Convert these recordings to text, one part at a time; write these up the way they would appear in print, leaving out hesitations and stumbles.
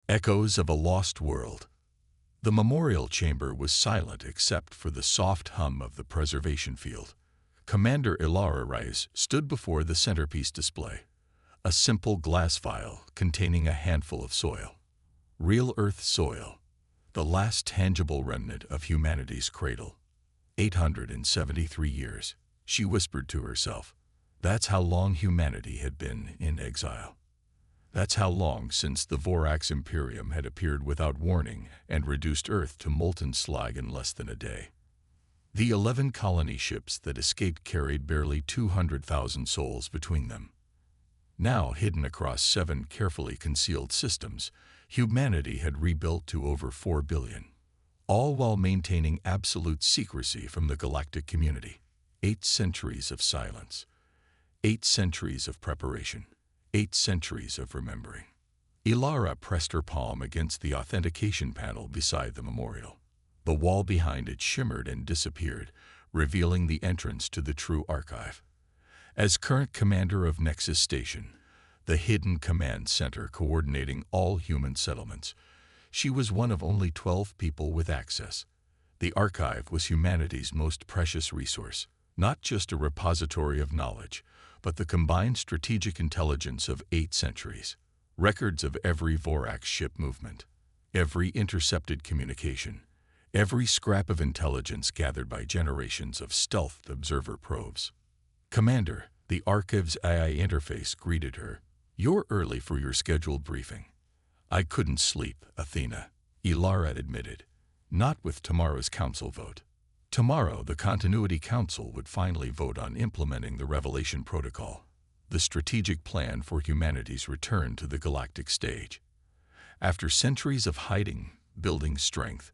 Echoes of a lost world. The memorial chamber was silent except for the soft hum of the preservation field. Commander Ilara Rice stood before the centerpiece display, a simple glass vial containing a handful of soil. Real Earth soil, the last tangible remnant of humanity's cradle. 873 years, she whispered to herself. That's how long humanity had been in exile. That's how long since the Vorax Imperium had appeared without warning and reduced Earth to molten slag in less than a day. The 11 colony ships that escaped carried barely 200,000 souls between them. Now hidden across 7 carefully concealed systems, humanity had rebuilt to over 4 billion, all while maintaining absolute secrecy from the galactic community. 8 centuries of silence, 8 centuries of preparation, 8 centuries of remembering. Ilara pressed her palm against the authentication panel beside the memorial. The wall behind it shimmered and disappeared, revealing the entrance to the true archive. As current commander of Nexus Station, the hidden command center coordinating all human settlements, she was one of only 12 people with access. The archive was humanity's most precious resource, not just a repository of knowledge, but the combined strategic intelligence of 8 centuries. Records of every Vorax ship movement, every intercepted communication, every scrap of intelligence gathered by generations of stealth observer probes. Commander, the Archive's AI interface greeted her. You're early for your scheduled briefing. I couldn't sleep, Athena, Ilara admitted. Not with tomorrow's council vote. Tomorrow, the Continuity Council would finally vote on implementing the Revelation Protocol, the strategic plan for humanity's return to the galactic stage. After centuries of hiding, building strength,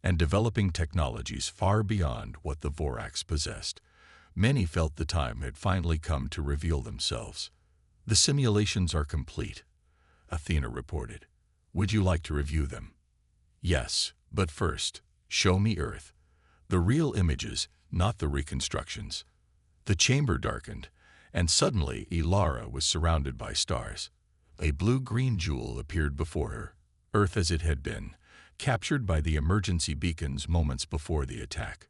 and developing technologies far beyond what the Vorax possessed, many felt the time had finally come to reveal themselves. The simulations are complete, Athena reported. Would you like to review them? Yes, but first, show me Earth. The real images, not the reconstructions. The chamber darkened, and suddenly Ilara was surrounded by stars. A blue-green jewel appeared before her, Earth as it had been, captured by the emergency beacons moments before the attack.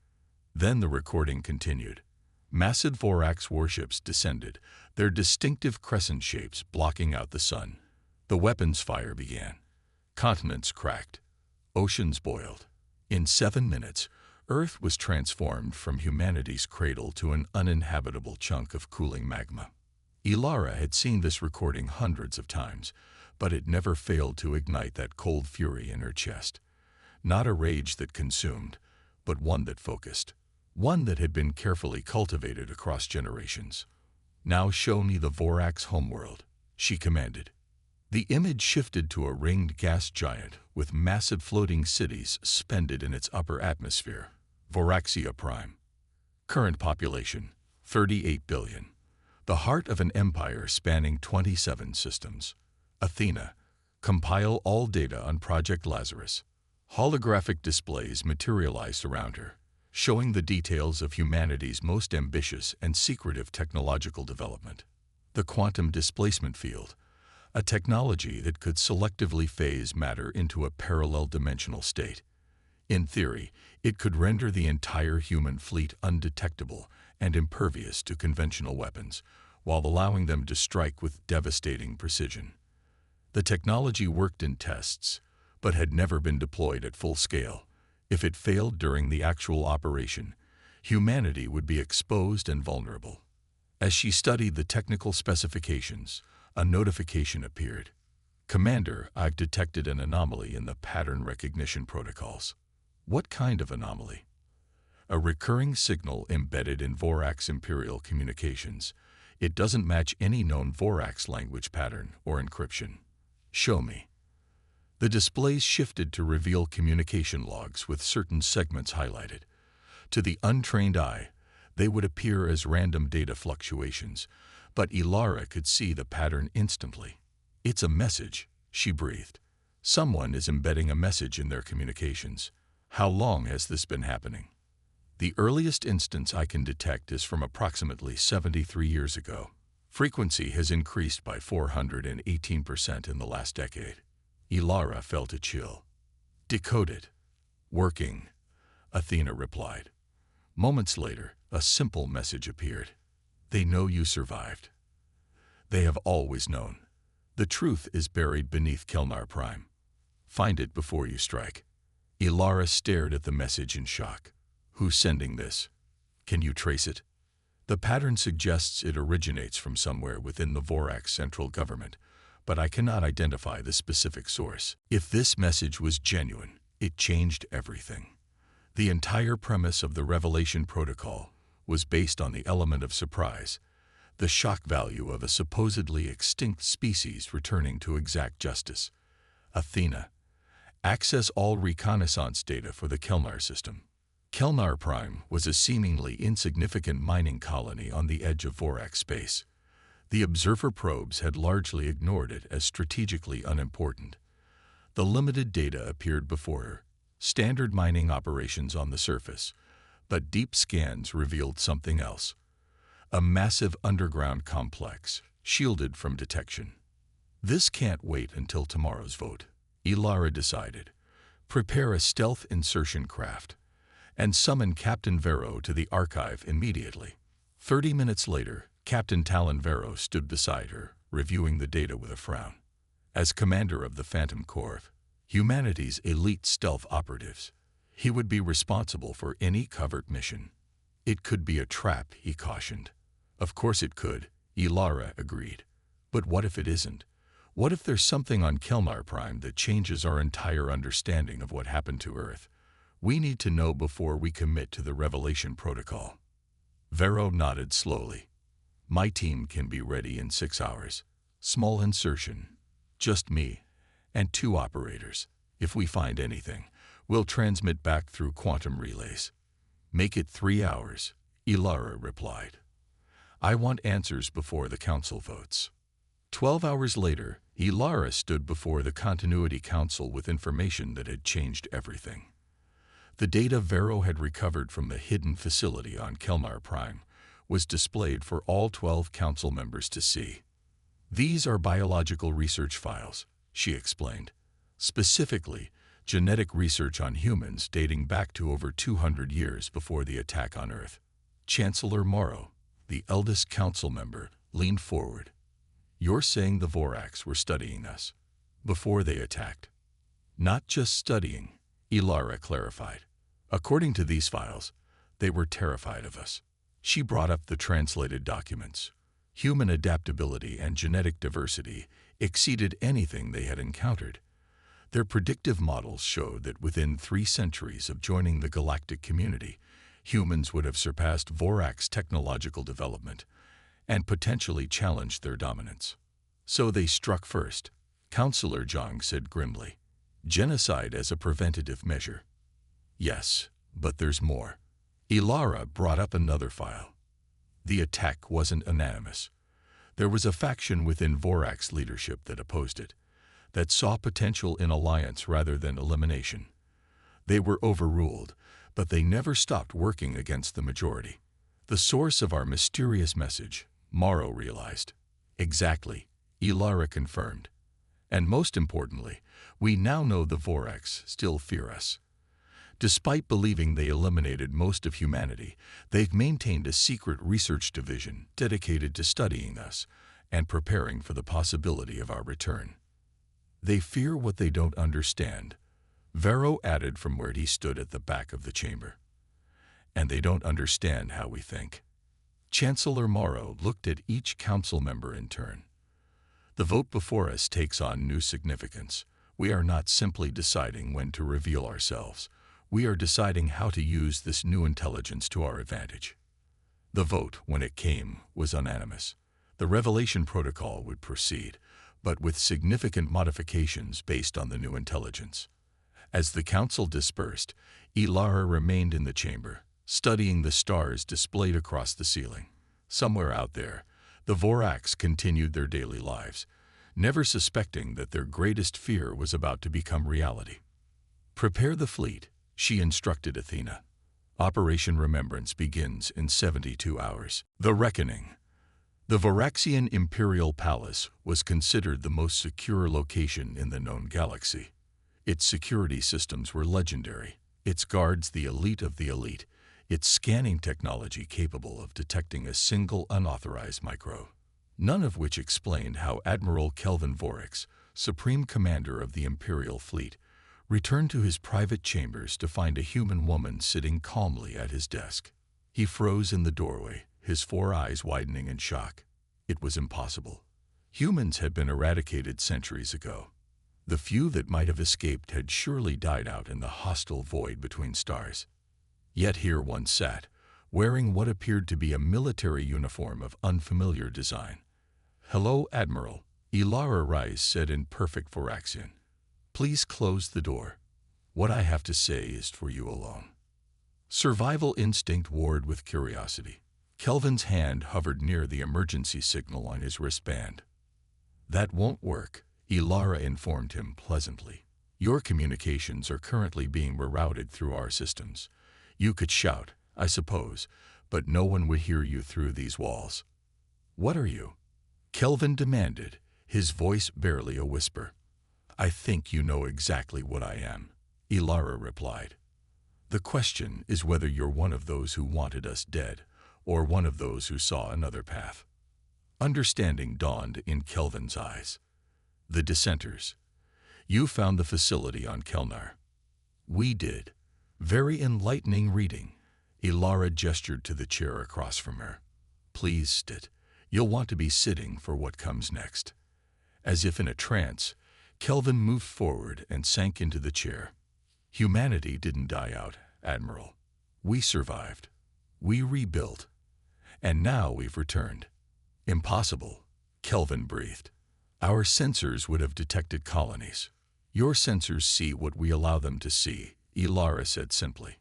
Then the recording continued. Massive Vorax warships descended, their distinctive crescent shapes blocking out the sun. The weapons fire began. Continents cracked. Oceans boiled. In 7 minutes, Earth was transformed from humanity's cradle to an uninhabitable chunk of cooling magma. Ilara had seen this recording hundreds of times, but it never failed to ignite that cold fury in her chest. Not a rage that consumed, but one that focused. One that had been carefully cultivated across generations. Now show me the Vorax homeworld, she commanded. The image shifted to a ringed gas giant with massive floating cities suspended in its upper atmosphere. Voraxia Prime. Current population, 38 billion. The heart of an empire spanning 27 systems. Athena. Compile all data on Project Lazarus. Holographic displays materialized around her, showing the details of humanity's most ambitious and secretive technological development. The quantum displacement field, a technology that could selectively phase matter into a parallel dimensional state. In theory, it could render the entire human fleet undetectable and impervious to conventional weapons, while allowing them to strike with devastating precision. The technology worked in tests, but had never been deployed at full scale. If it failed during the actual operation, humanity would be exposed and vulnerable. As she studied the technical specifications, a notification appeared. Commander, I've detected an anomaly in the pattern recognition protocols. What kind of anomaly? A recurring signal embedded in Vorax Imperial communications. It doesn't match any known Vorax language pattern or encryption. Show me. The displays shifted to reveal communication logs with certain segments highlighted. To the untrained eye, they would appear as random data fluctuations, but Ilara could see the pattern instantly. It's a message, she breathed. Someone is embedding a message in their communications. How long has this been happening? The earliest instance I can detect is from approximately 73 years ago. Frequency has increased by 418% in the last decade. Ilara felt a chill. "Decode it." "Working," Athena replied. Moments later, a simple message appeared. "They know you survived. They have always known. The truth is buried beneath Kelnar Prime. Find it before you strike." Ilara stared at the message in shock. "Who's sending this? Can you trace it?" "The pattern suggests it originates from somewhere within the Vorax central government, but I cannot identify the specific source." If this message was genuine, it changed everything. The entire premise of the Revelation Protocol was based on the element of surprise, the shock value of a supposedly extinct species returning to exact justice. "Athena, access all reconnaissance data for the Kelnar system." Kelnar Prime was a seemingly insignificant mining colony on the edge of Vorax space. The observer probes had largely ignored it as strategically unimportant. The limited data appeared before her, standard mining operations on the surface, but deep scans revealed something else. A massive underground complex, shielded from detection. "This can't wait until tomorrow's vote," Ilara decided. "Prepare a stealth insertion craft and summon Captain Vero to the archive immediately." 30 minutes later, Captain Talon Vero stood beside her, reviewing the data with a frown. As commander of the Phantom Corps, humanity's elite stealth operatives, he would be responsible for any covert mission. "It could be a trap," he cautioned. "Of course it could," Ilara agreed. "But what if it isn't? What if there's something on Kelnar Prime that changes our entire understanding of what happened to Earth? We need to know before we commit to the Revelation Protocol." Vero nodded slowly. "My team can be ready in 6 hours. Small insertion. Just me and 2 operators. If we find anything, we'll transmit back through quantum relays." "Make it 3 hours," Ilara replied. "I want answers before the council votes." 12 hours later, Ilara stood before the Continuity Council with information that had changed everything. The data Vero had recovered from the hidden facility on Kelnar Prime was displayed for all 12 council members to see. "These are biological research files," she explained. "Specifically, genetic research on humans dating back to over 200 years before the attack on Earth." Chancellor Morrow, the eldest council member, leaned forward. "You're saying the Vorax were studying us before they attacked?" "Not just studying," Ilara clarified. "According to these files, they were terrified of us." She brought up the translated documents. Human adaptability and genetic diversity exceeded anything they had encountered. Their predictive models showed that within 3 centuries of joining the galactic community, humans would have surpassed Vorax technological development and potentially challenged their dominance. "So they struck first," Councillor Zhang said grimly. "Genocide as a preventative measure." "Yes, but there's more." Ilara brought up another file. The attack wasn't unanimous. There was a faction within Vorax leadership that opposed it, that saw potential in alliance rather than elimination. They were overruled, but they never stopped working against the majority. "The source of our mysterious message," Morrow realized. "Exactly," Ilara confirmed. "And most importantly, we now know the Vorax still fear us. Despite believing they eliminated most of humanity, they've maintained a secret research division dedicated to studying us and preparing for the possibility of our return. They fear what they don't understand," Vero added from where he stood at the back of the chamber. "And they don't understand how we think." Chancellor Morrow looked at each council member in turn. "The vote before us takes on new significance. We are not simply deciding when to reveal ourselves. We are deciding how to use this new intelligence to our advantage." The vote, when it came, was unanimous. The Revelation Protocol would proceed, but with significant modifications based on the new intelligence. As the council dispersed, Ilara remained in the chamber, studying the stars displayed across the ceiling. Somewhere out there, the Vorax continued their daily lives, never suspecting that their greatest fear was about to become reality. "Prepare the fleet," she instructed Athena. "Operation Remembrance begins in 72 hours. The Reckoning." The Voraxian Imperial Palace was considered the most secure location in the known galaxy. Its security systems were legendary, its guards the elite of the elite, its scanning technology capable of detecting a single unauthorized micro. None of which explained how Admiral Kelvin Vorax, Supreme Commander of the Imperial Fleet, returned to his private chambers to find a human woman sitting calmly at his desk. He froze in the doorway, his 4 eyes widening in shock. It was impossible. Humans had been eradicated centuries ago. The few that might have escaped had surely died out in the hostile void between stars. Yet here one sat, wearing what appeared to be a military uniform of unfamiliar design. "Hello, Admiral," Ilara Rice said in perfect Voraxian. "Please close the door. What I have to say is for you alone." Survival instinct warred with curiosity. Kelvin's hand hovered near the emergency signal on his wristband. "That won't work," Ilara informed him pleasantly. "Your communications are currently being rerouted through our systems. You could shout, I suppose, but no one would hear you through these walls." "What are you?" Kelvin demanded, his voice barely a whisper. "I think you know exactly what I am," Ilara replied. "The question is whether you're one of those who wanted us dead, or one of those who saw another path." Understanding dawned in Kelvin's eyes. "The dissenters. You found the facility on Kelnar." "We did." "Very enlightening reading." Ilara gestured to the chair across from her. "Please sit. You'll want to be sitting for what comes next." As if in a trance, Kelvin moved forward and sank into the chair. "Humanity didn't die out, Admiral. We survived. We rebuilt. And now we've returned." "Impossible," Kelvin breathed. "Our sensors would have detected colonies." "Your sensors see what we allow them to see," Ilara said simply.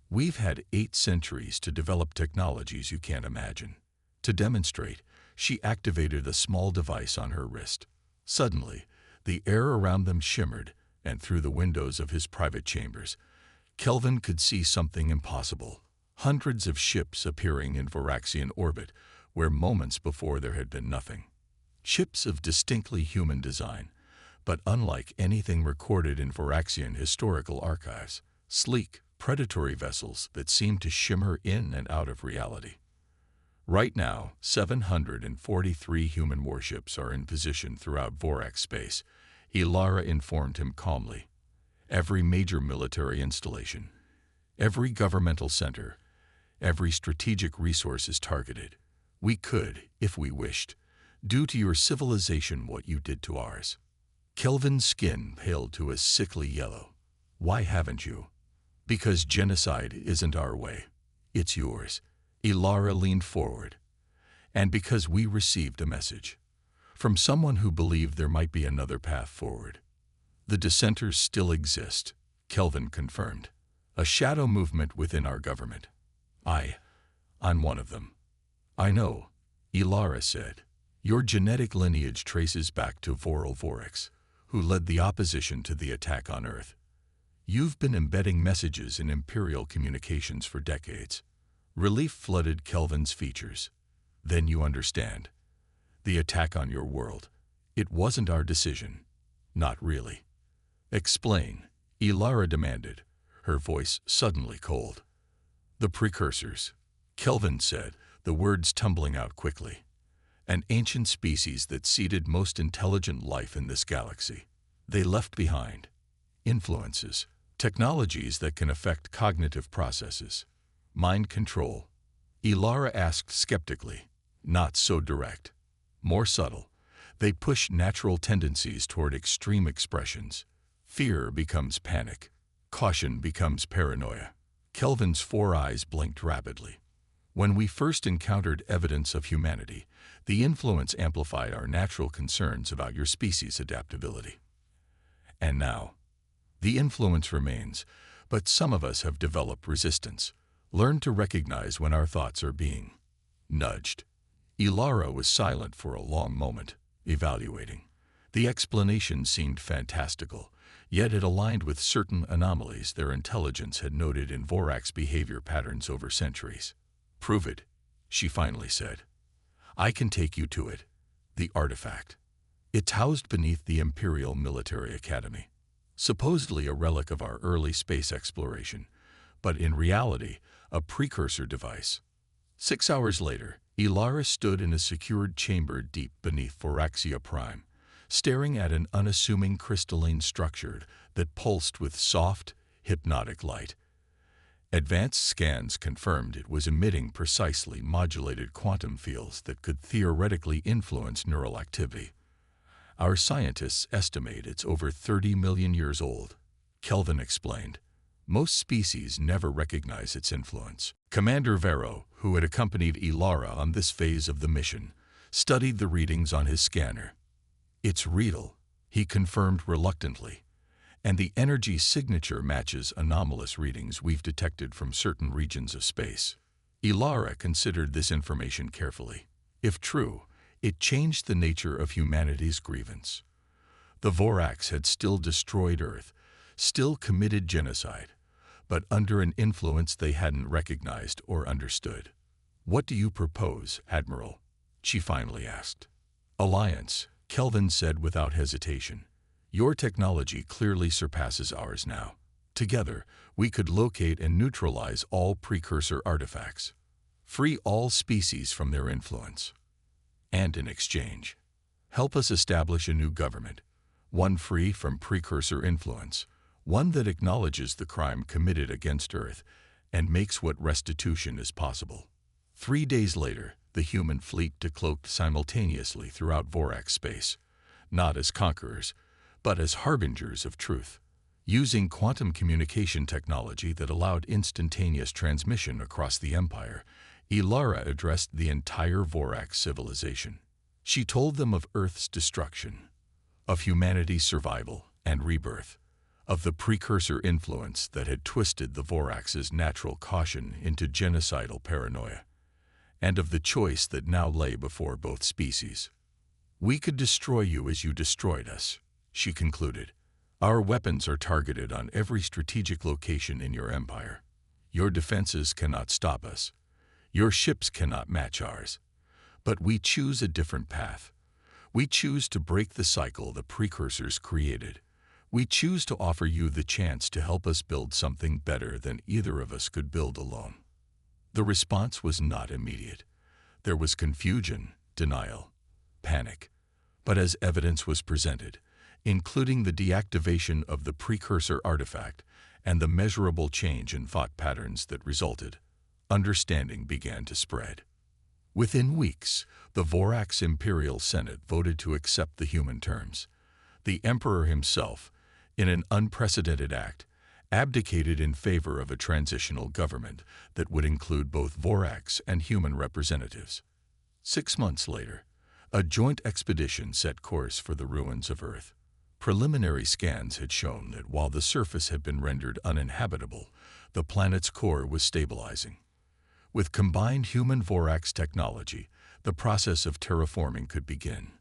"We've had 8 centuries to develop technologies you can't imagine." To demonstrate, she activated a small device on her wrist. Suddenly, the air around them shimmered, and through the windows of his private chambers, Kelvin could see something impossible. Hundreds of ships appearing in Voraxian orbit, where moments before there had been nothing. Ships of distinctly human design, but unlike anything recorded in Voraxian historical archives. Sleek, predatory vessels that seemed to shimmer in and out of reality. Right now, 743 human warships are in position throughout Vorax space, Ilara informed him calmly. Every major military installation, every governmental center, every strategic resource is targeted. We could, if we wished, do to your civilization what you did to ours. Kelvin's skin paled to a sickly yellow. "Why haven't you?" "Because genocide isn't our way. It's yours." Ilara leaned forward. "And because we received a message. From someone who believed there might be another path forward." "The dissenters still exist," Kelvin confirmed. "A shadow movement within our government. I'm one of them." "I know," Ilara said. "Your genetic lineage traces back to Voral Vorax, who led the opposition to the attack on Earth. You've been embedding messages in Imperial communications for decades." Relief flooded Kelvin's features. "Then you understand. The attack on your world. It wasn't our decision." "Not really." "Explain," Ilara demanded, her voice suddenly cold. "The precursors," Kelvin said, the words tumbling out quickly. "An ancient species that seeded most intelligent life in this galaxy. They left behind influences, technologies that can affect cognitive processes. Mind control." Ilara asked skeptically. "Not so direct. More subtle. They push natural tendencies toward extreme expressions. Fear becomes panic. Caution becomes paranoia." Kelvin's 4 eyes blinked rapidly. "When we first encountered evidence of humanity, the influence amplified our natural concerns about your species' adaptability. And now, the influence remains, but some of us have developed resistance, learned to recognize when our thoughts are being nudged." Ilara was silent for a long moment, evaluating. The explanation seemed fantastical, yet it aligned with certain anomalies their intelligence had noted in Vorax behavior patterns over centuries. "Prove it," she finally said. I can take you to it. The artifact. It's housed beneath the Imperial Military Academy. Supposedly a relic of our early space exploration, but in reality, a precursor device. 6 hours later, Ilara stood in a secured chamber deep beneath Voraxia Prime, staring at an unassuming crystalline structure that pulsed with soft, hypnotic light. Advanced scans confirmed it was emitting precisely modulated quantum fields that could theoretically influence neural activity. Our scientists estimate it's over 30 million years old, Kelvin explained. Most species never recognize its influence. Commander Vero, who had accompanied Ilara on this phase of the mission, studied the readings on his scanner. It's real, he confirmed reluctantly, and the energy signature matches anomalous readings we've detected from certain regions of space. Ilara considered this information carefully. If true, it changed the nature of humanity's grievance. The Vorax had still destroyed Earth, still committed genocide, but under an influence they hadn't recognized or understood. What do you propose, Admiral? She finally asked. Alliance, Kelvin said without hesitation. Your technology clearly surpasses ours now. Together, we could locate and neutralize all precursor artifacts, free all species from their influence. And in exchange, help us establish a new government, one free from precursor influence, one that acknowledges the crime committed against Earth and makes what restitution is possible. 3 days later, the human fleet decloaked simultaneously throughout Vorax space, not as conquerors, but as harbingers of truth. Using quantum communication technology that allowed instantaneous transmission across the Empire, Ilara addressed the entire Vorax civilization. She told them of Earth's destruction, of humanity's survival and rebirth, of the precursor influence that had twisted the Vorax's natural caution into genocidal paranoia, and of the choice that now lay before both species. We could destroy you as you destroyed us, she concluded. Our weapons are targeted on every strategic location in your empire. Your defenses cannot stop us. Your ships cannot match ours. But we choose a different path. We choose to break the cycle the precursors created. We choose to offer you the chance to help us build something better than either of us could build alone. The response was not immediate. There was confusion, denial, panic. But as evidence was presented, including the deactivation of the precursor artifact and the measurable change in thought patterns that resulted, understanding began to spread. Within weeks, the Vorax Imperial Senate voted to accept the human terms. The Emperor himself, in an unprecedented act, abdicated in favor of a transitional government that would include both Vorax and human representatives. 6 months later, a joint expedition set course for the ruins of Earth. Preliminary scans had shown that while the surface had been rendered uninhabitable, the planet's core was stabilizing. With combined human-Vorax technology, the process of terraforming could begin.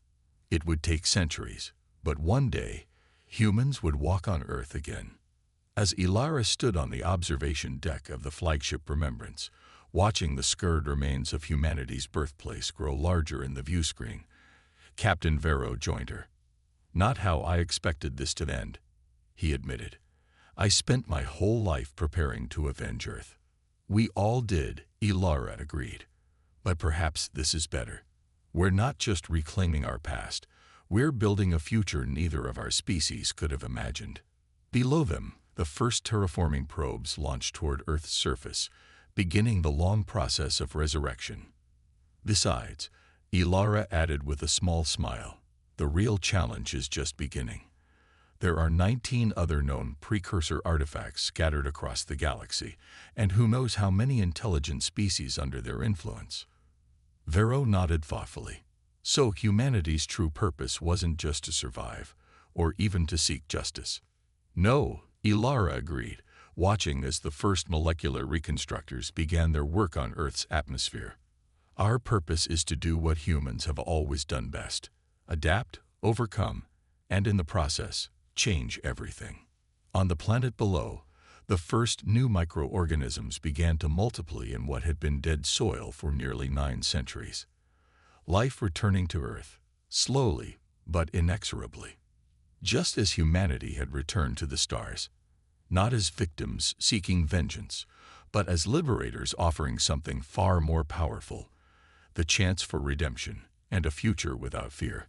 It would take centuries, but one day, humans would walk on Earth again. As Ilara stood on the observation deck of the flagship Remembrance, watching the scarred remains of humanity's birthplace grow larger in the viewscreen, Captain Vero joined her. Not how I expected this to end, he admitted. I spent my whole life preparing to avenge Earth. We all did, Ilara agreed. But perhaps this is better. We're not just reclaiming our past, we're building a future neither of our species could have imagined. Below them, the first terraforming probes launched toward Earth's surface, beginning the long process of resurrection. Besides, Ilara added with a small smile, the real challenge is just beginning. There are 19 other known precursor artifacts scattered across the galaxy, and who knows how many intelligent species under their influence. Vero nodded thoughtfully. So humanity's true purpose wasn't just to survive, or even to seek justice. No, Ilara agreed, watching as the first molecular reconstructors began their work on Earth's atmosphere. Our purpose is to do what humans have always done best: adapt, overcome, and in the process, change everything. On the planet below, the first new microorganisms began to multiply in what had been dead soil for nearly 9 centuries. life returning to Earth, slowly but inexorably. Just as humanity had returned to the stars, not as victims seeking vengeance, but as liberators offering something far more powerful, the chance for redemption and a future without fear.